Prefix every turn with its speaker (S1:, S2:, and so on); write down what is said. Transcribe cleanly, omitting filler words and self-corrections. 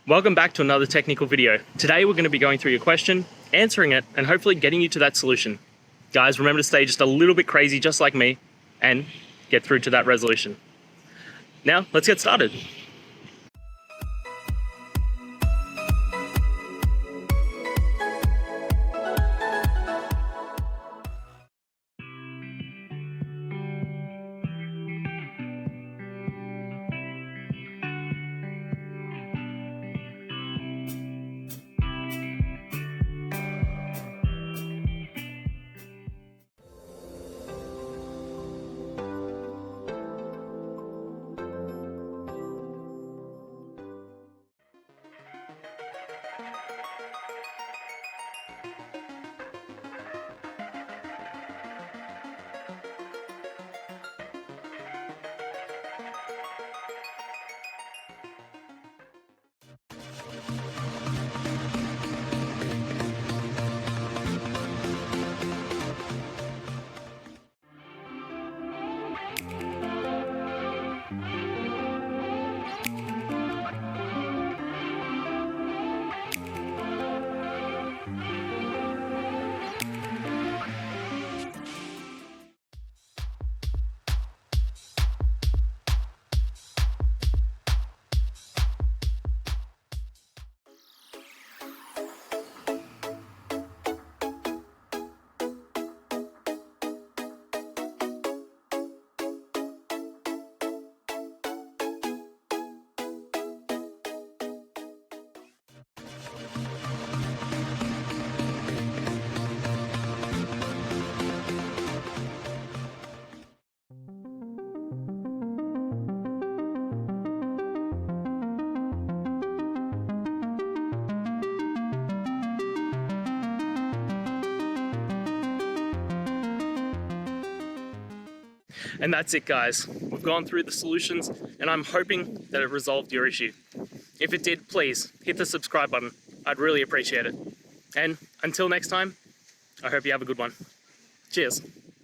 S1: Welcome back to another technical video. Today we're going to be going through your question, answering it, and hopefully getting you to that solution. Guys, remember to stay just a little bit crazy just like me and get through to that resolution. Now, let's get started. And that's it, guys. We've gone through the solutions and I'm hoping that it resolved your issue. If it did, please hit the subscribe button. I'd really appreciate it. And until next time, I hope you have a good one. Cheers.